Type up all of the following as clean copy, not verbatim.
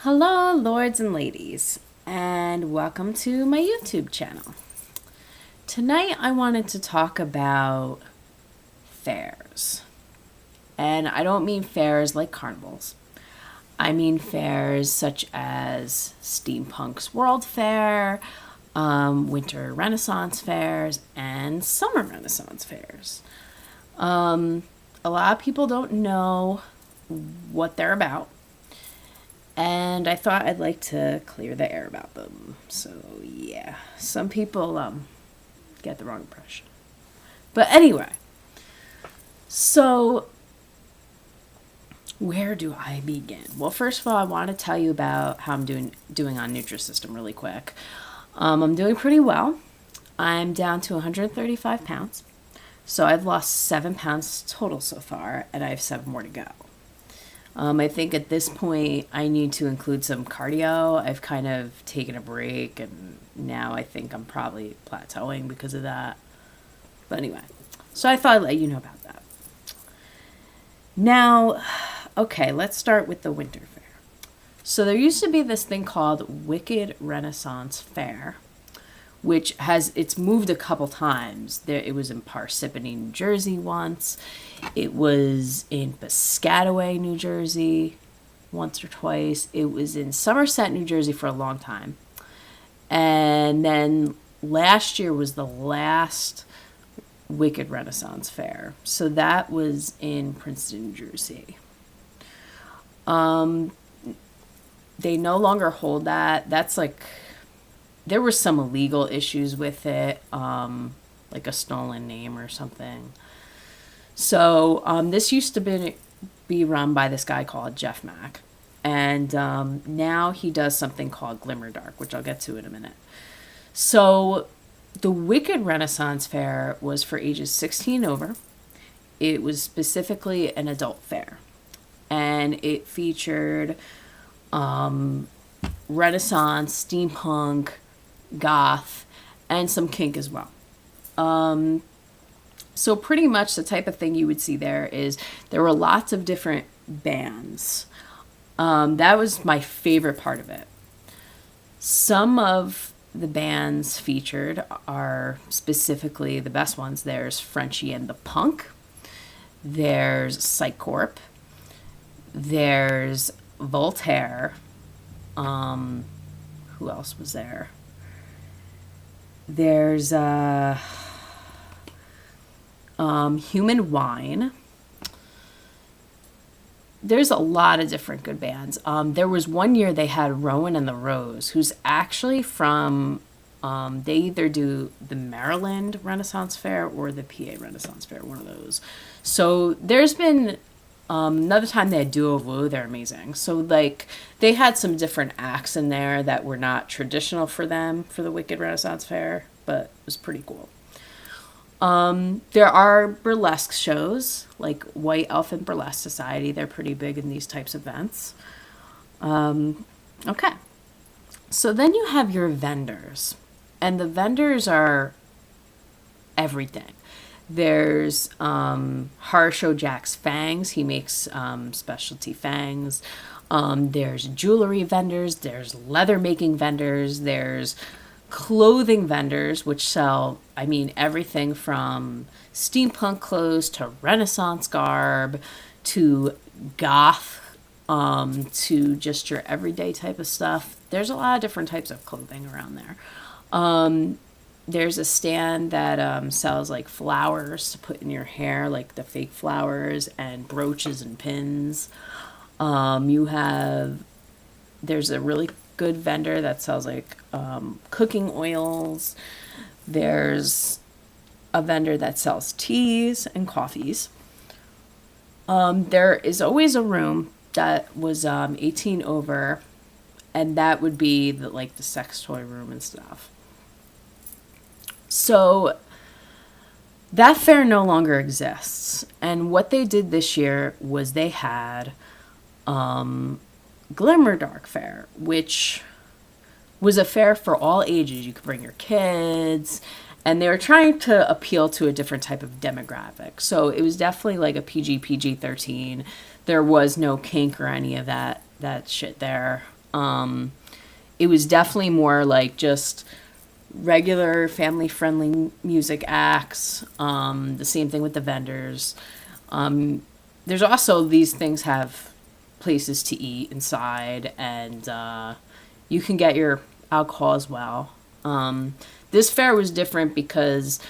Hello, lords and ladies, and welcome to my YouTube channel. Tonight I wanted to talk about fairs. And I don't mean fairs like carnivals. I mean fairs such as Steampunk's World Fair, Winter Renaissance fairs, and Summer Renaissance fairs. A lot of people don't know what they're about, and I thought I'd like to clear the air about them. So yeah, some people get the wrong impression. But anyway, so where do I begin? Well, first of all, I want to tell you about how I'm doing on Nutrisystem really quick. I'm doing pretty well. I'm down to 135 pounds. So I've lost 7 pounds total so far, and I have 7 more to go. I think at this point I need to include some cardio. I've kind of taken a break, and now I think I'm probably plateauing because of that. But anyway, so I thought I'd let you know about that. Now, okay, let's start with the winter fair. So there used to be this thing called Wicked Renaissance Fair, which it's moved a couple times. It was in Parsippany, New Jersey once. It was in Piscataway, New Jersey once or twice. It was in Somerset, New Jersey for a long time. And then last year was the last Wicked Renaissance Fair. So that was in Princeton, New Jersey. They no longer hold that. There were some illegal issues with it, like a stolen name or something. So this used to be run by this guy called Jeff Mack. And now he does something called Glimmer Dark, which I'll get to in a minute. So the Wicked Renaissance Fair was for ages 16 over. It was specifically an adult fair. And it featured Renaissance, steampunk, goth, and some kink as well. So pretty much the type of thing you would see there were lots of different bands. That was my favorite part of it. Some of the bands featured are specifically the best ones. There's Frenchie and the Punk. There's Psycorp. There's Voltaire. Who else was there? There's Human Wine. There's a lot of different good bands. There was one year they had Rowan and the Rose, who's actually from, they either do the Maryland Renaissance Fair or the PA Renaissance Fair, one of those. So there's been another time they had Duo Vu, they're amazing. So they had some different acts in there that were not traditional for them for the Wicked Renaissance Fair, but it was pretty cool. There are burlesque shows like White Elephant Burlesque Society. They're pretty big in these types of events. Okay. So then you have your vendors, and the vendors are everything. There's Harsho Jack's Fangs. He makes specialty fangs. There's jewelry vendors. There's leather making vendors. There's clothing vendors, which sell, everything from steampunk clothes to Renaissance garb to goth to just your everyday type of stuff. There's a lot of different types of clothing around there. There's a stand that sells like flowers to put in your hair, like the fake flowers, and brooches and pins. There's a really good vendor that sells like cooking oils. There's a vendor that sells teas and coffees. There is always a room that was 18 over, and that would be the sex toy room and stuff. So that fair no longer exists. And what they did this year was they had Glimmer Dark Fair, which was a fair for all ages. You could bring your kids, and they were trying to appeal to a different type of demographic. So it was definitely like a PG-13. There was no kink or any of that shit there. It was definitely more like just regular family friendly music acts. The same thing with the vendors. There's also these things have places to eat inside, and you can get your alcohol as well. This fair was different because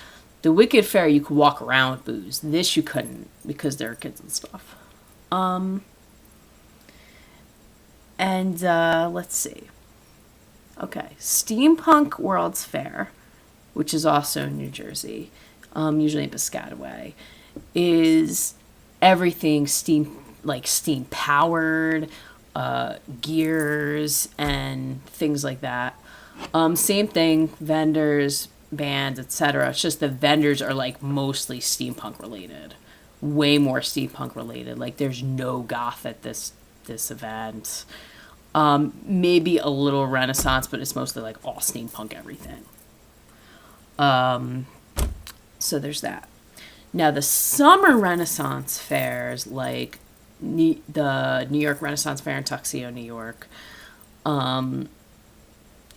the Wicked Fair you could walk around with booze. This you couldn't because there were kids and stuff. And let's see. Okay, Steampunk World's Fair, which is also in New Jersey, usually in Piscataway, is everything steam powered, gears and things like that. Same thing, vendors, bands, etc. It's just the vendors are like mostly steampunk related, way more steampunk related. Like there's no goth at this event. Maybe a little Renaissance, but it's mostly like all steampunk everything. So there's that. Now the summer Renaissance fairs, like the New York Renaissance Fair in Tuxedo, New York,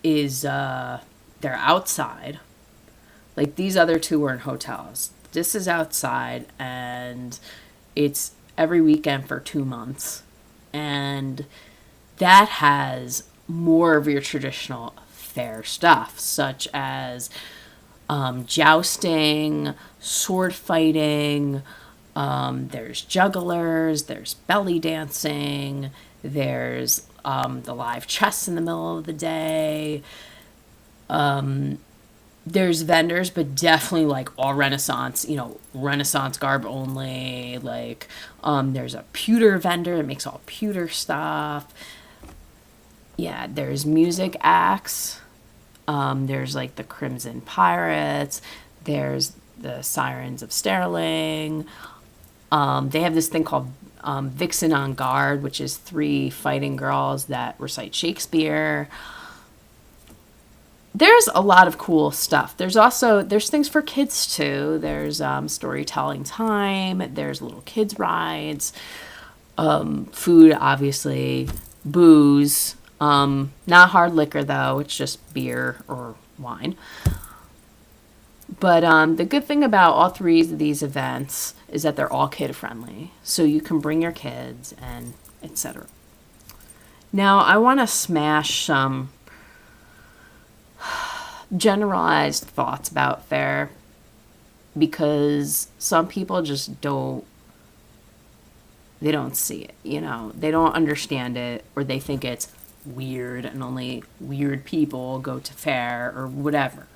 is they're outside. Like these other two were in hotels. This is outside, and it's every weekend for 2 months, and that has more of your traditional fair stuff, such as jousting, sword fighting, there's jugglers, there's belly dancing, there's the live chess in the middle of the day. There's vendors, but definitely like all Renaissance, Renaissance garb only. Like there's a pewter vendor that makes all pewter stuff. Yeah, there's music acts. There's like the Crimson Pirates. There's the Sirens of Sterling. They have this thing called Vixen on Guard, which is 3 fighting girls that recite Shakespeare. There's a lot of cool stuff. There's things for kids too. There's storytelling time. There's little kids rides. Food, obviously. Booze. Not hard liquor though. It's just beer or wine. But the good thing about all 3 of these events is that they're all kid friendly. So you can bring your kids and etc. Now I want to smash some generalized thoughts about Faire, because some people just don't see it, they don't understand it, or they think it's weird and only weird people go to Faire or whatever.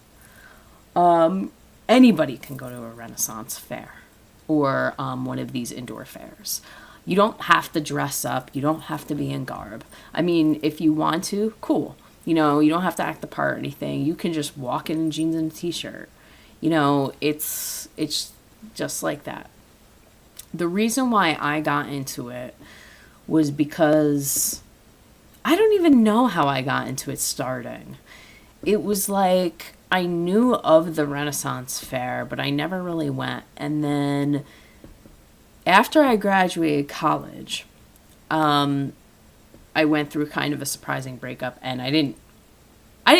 Anybody can go to a Renaissance fair or one of these indoor fairs. You don't have to dress up. You don't have to be in garb. I mean, if you want to, cool. You don't have to act the part or anything. You can just walk in jeans and a t-shirt. It's just like that. The reason why I got into it was because I don't even know how I got into it starting. It was like I knew of the Renaissance Fair, but I never really went. And then after I graduated college, I went through kind of a surprising breakup, and I didn't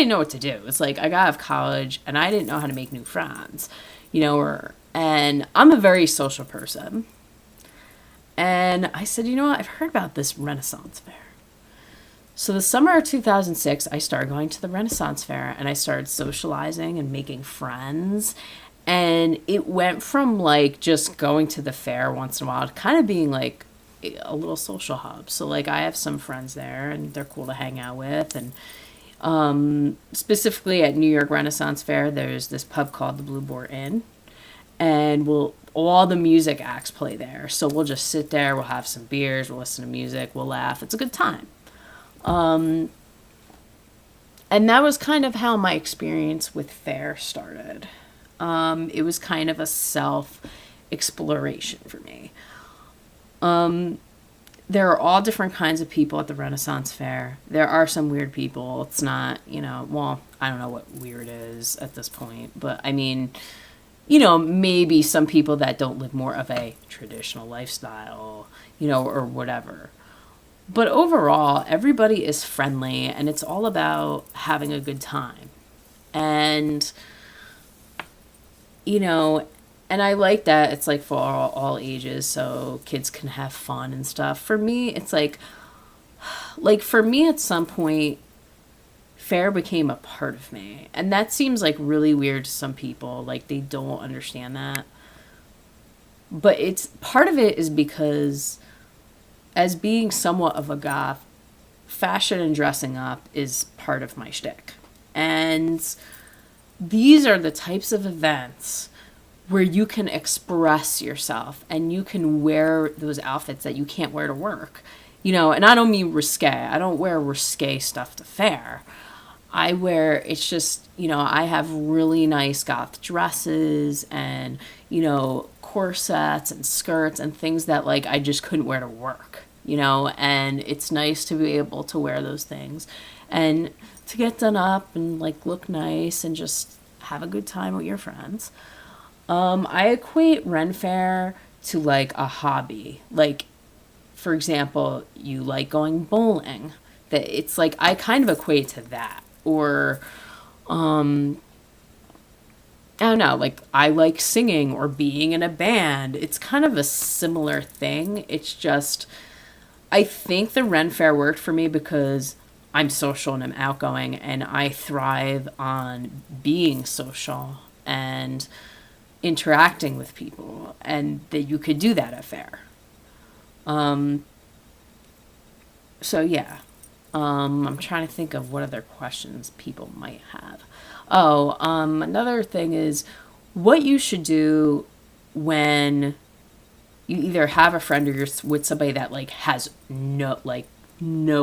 know what to do. It's like I got out of college and I didn't know how to make new friends, and I'm a very social person. And I said, what? I've heard about this Renaissance Fair. So the summer of 2006, I started going to the Renaissance Fair, and I started socializing and making friends. And it went from like just going to the fair once in a while to kind of being like a little social hub. So like I have some friends there, and they're cool to hang out with. And specifically at New York Renaissance Fair, there's this pub called the Blue Boar Inn, and all the music acts play there. So we'll just sit there, we'll have some beers, we'll listen to music, we'll laugh. It's a good time. And that was kind of how my experience with Faire started. It was kind of a self-exploration for me. There are all different kinds of people at the Renaissance Fair. There are some weird people. It's not, I don't know what weird is at this point, but I mean, maybe some people that don't live more of a traditional lifestyle, or whatever. But overall, everybody is friendly and it's all about having a good time. And, you know, and I like that it's like for all ages so kids can have fun and stuff. For me, it's like for me at some point, Faire became a part of me. And that seems like really weird to some people. Like they don't understand that. But it's part of it is because as being somewhat of a goth, fashion and dressing up is part of my shtick. And these are the types of events where you can express yourself and you can wear those outfits that you can't wear to work. You know, and I don't mean risque. I don't wear risque stuff to Faire. I wear, it's just, you know, I have really nice goth dresses and, you know, corsets and skirts and things that like I just couldn't wear to work, you know, and it's nice to be able to wear those things and to get done up and like look nice and just have a good time with your friends. I equate Ren Fair to like a hobby. Like, for example, you like going bowling. That it's like I kind of equate to that. Or I don't know, like I like singing or being in a band. It's kind of a similar thing. It's just I think the Ren Fair worked for me because I'm social and I'm outgoing and I thrive on being social and interacting with people and that you could do that at Faire. Um so yeah. I'm trying to think of what other questions people might have. Oh, another thing is what you should do when you either have a friend or you're with somebody that like has no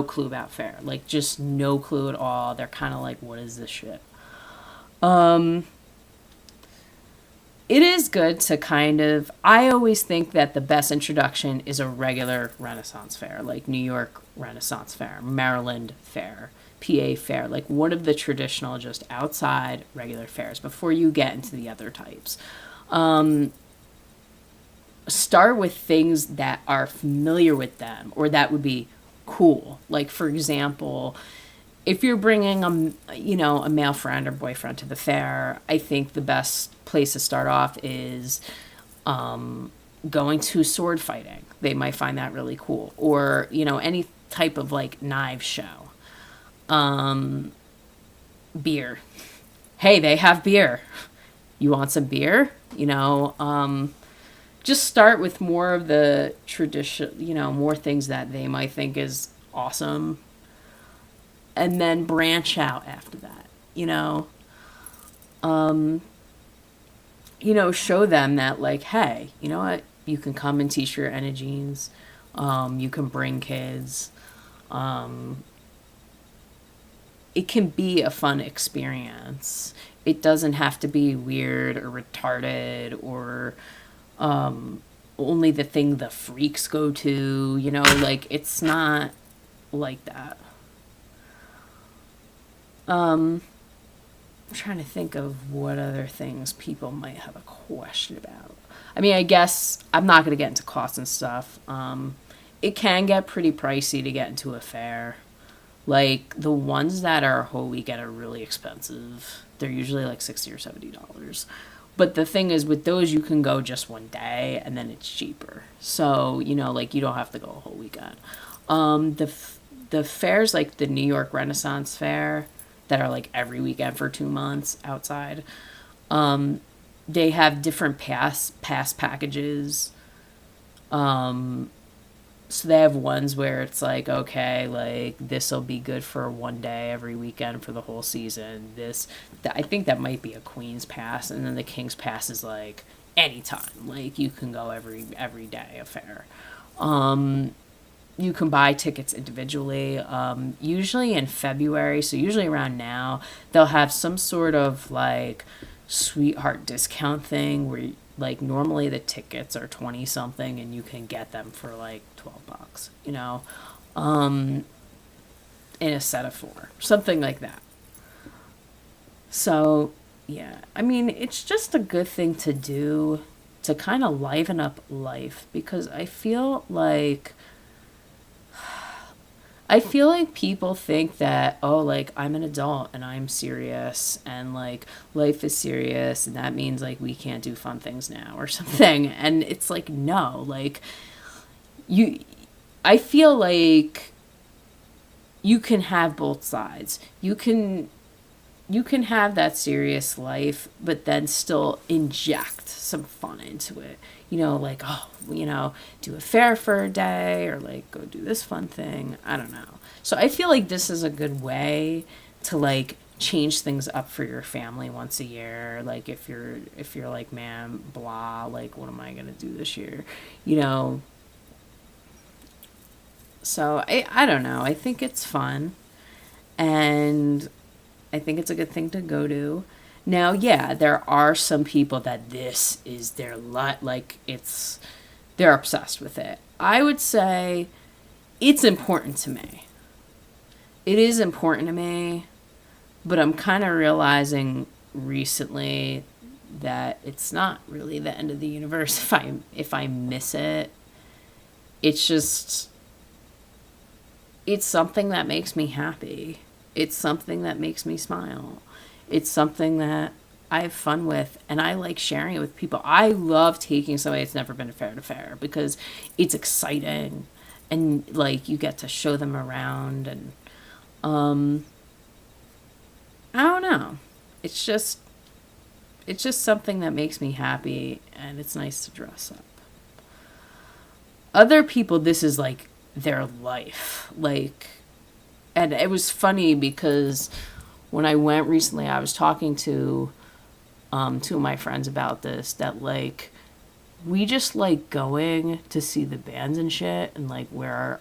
clue about Faire, like just no clue at all. They're kind of like, what is this shit? Um, it is good to kind of, I always think that the best introduction is a regular Renaissance fair, like New York Renaissance Fair, Maryland Fair, PA Fair, like one of the traditional just outside regular fairs before you get into the other types. Start with things that are familiar with them or that would be cool. Like, for example, if you're bringing a male friend or boyfriend to the fair, I think the best place to start off is going to sword fighting. They might find that really cool. Or, any type of like knives show. Beer. Hey, they have beer. You want some beer? Just start with more of the tradition, more things that they might think is awesome. And then branch out after that, show them that like, hey, you know what? You can come and teach your energies. You can bring kids. It can be a fun experience. It doesn't have to be weird or retarded or only the thing the freaks go to, like it's not like that. I'm trying to think of what other things people might have a question about. I mean, I guess I'm not going to get into costs and stuff. It can get pretty pricey to get into a fair. Like, the ones that are a whole weekend are really expensive. They're usually like $60 or $70. But the thing is, with those, you can go just one day, and then it's cheaper. So, like, you don't have to go a whole weekend. The fairs, like the New York Renaissance Fair, that are like every weekend for 2 months outside, they have different pass packages. So they have ones where it's like, okay, like this will be good for one day every weekend for the whole season. I think that might be a Queen's Pass, and then the King's Pass is like anytime. Like you can go every day a fair. You can buy tickets individually. Usually in February, so usually around now, they'll have some sort of like sweetheart discount thing where like normally the tickets are 20 something and you can get them for like $12, in a set of 4, something like that. So yeah, I mean, it's just a good thing to do to kind of liven up life, because I feel like I feel like people think that, oh, like, I'm an adult and I'm serious and like life is serious and that means like we can't do fun things now or something. And it's like, no, like, you, I feel like you can have both sides. You can have that serious life, but then still inject some fun into it. Like, oh, do a fair for a day or like go do this fun thing. I don't know. So I feel like this is a good way to like change things up for your family once a year. Like if you're like, man, blah, like what am I gonna do this year? You know. So I don't know. I think it's fun. And I think it's a good thing to go to. Now, yeah, there are some people that this is their like they're obsessed with it. I would say it's important to me. It is important to me, but I'm kind of realizing recently that it's not really the end of the universe if I miss it. It's just it's something that makes me happy. It's something that makes me smile. It's something that I have fun with and I like sharing it with people. I love taking somebody that's never been to Faire because it's exciting and like you get to show them around and I don't know. It's just something that makes me happy and it's nice to dress up. Other people this is like their life. Like, and it was funny because when I went recently, I was talking to two of my friends about this, that like we just like going to see the bands and shit and like wear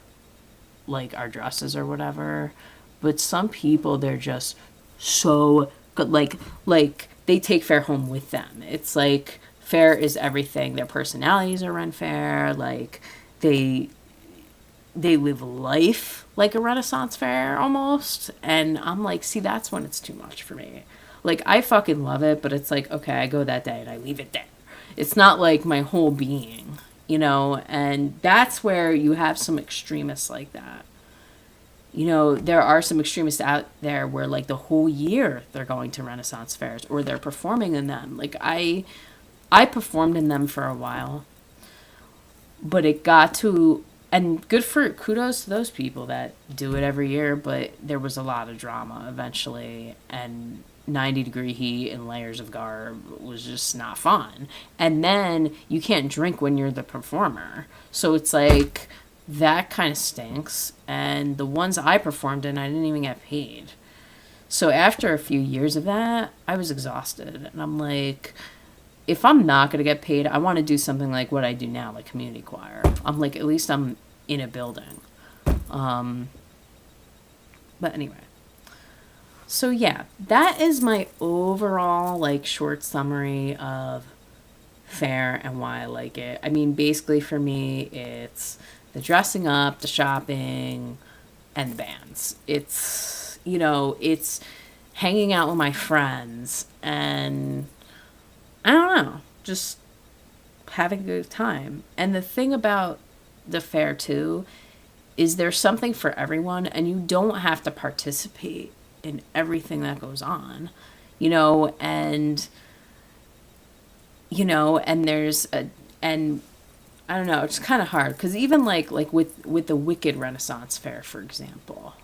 like our dresses or whatever. But some people, they're just so good. Like they take Faire home with them. It's like Faire is everything. Their personalities are run Faire. Like they live life like a Renaissance fair almost. And I'm like, see, that's when it's too much for me. Like, I fucking love it, but it's like, okay, I go that day and I leave it there. It's not like my whole being, and that's where you have some extremists like that. There are some extremists out there where like the whole year they're going to Renaissance fairs or they're performing in them. Like I performed in them for a while, but it got to, and kudos to those people that do it every year, but there was a lot of drama eventually, and 90-degree heat and layers of garb was just not fun. And then you can't drink when you're the performer. So it's like, that kind of stinks. And the ones I performed in, I didn't even get paid. So after a few years of that, I was exhausted. And I'm like, if I'm not going to get paid, I want to do something like what I do now, like community choir. I'm like, at least I'm in a building. But anyway. So yeah, that is my overall like short summary of Faire and why I like it. I mean, basically for me, it's the dressing up, the shopping, and the bands. It's, it's hanging out with my friends and I don't know, just having a good time. And the thing about the Faire too is there's something for everyone and you don't have to participate in everything that goes on, and there's and I don't know, it's kind of hard because even like with the Wicked Renaissance Fair, for example,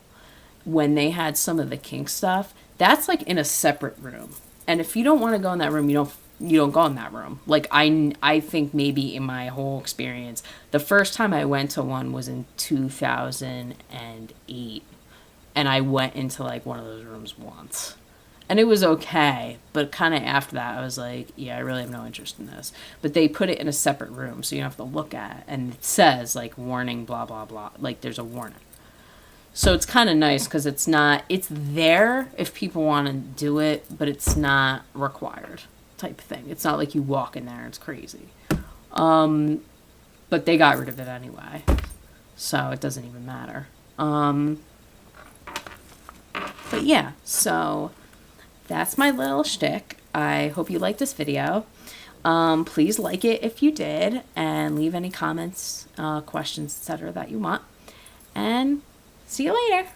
when they had some of the kink stuff, that's like in a separate room, and if you don't want to go in that room, you don't go in that room. Like I think maybe in my whole experience, the first time I went to one was in 2008. And I went into like one of those rooms once. And it was okay. But kind of after that, I was like, yeah, I really have no interest in this. But they put it in a separate room, so you don't have to look at it. And it says like warning, blah, blah, blah. Like there's a warning. So it's kind of nice because it's there if people want to do it, but it's not required type of thing. It's not like you walk in there and it's crazy. But they got rid of it anyway. So it doesn't even matter. But yeah, so that's my little shtick. I hope you liked this video. Please like it if you did, and leave any comments, questions, etc. that you want. And See you later.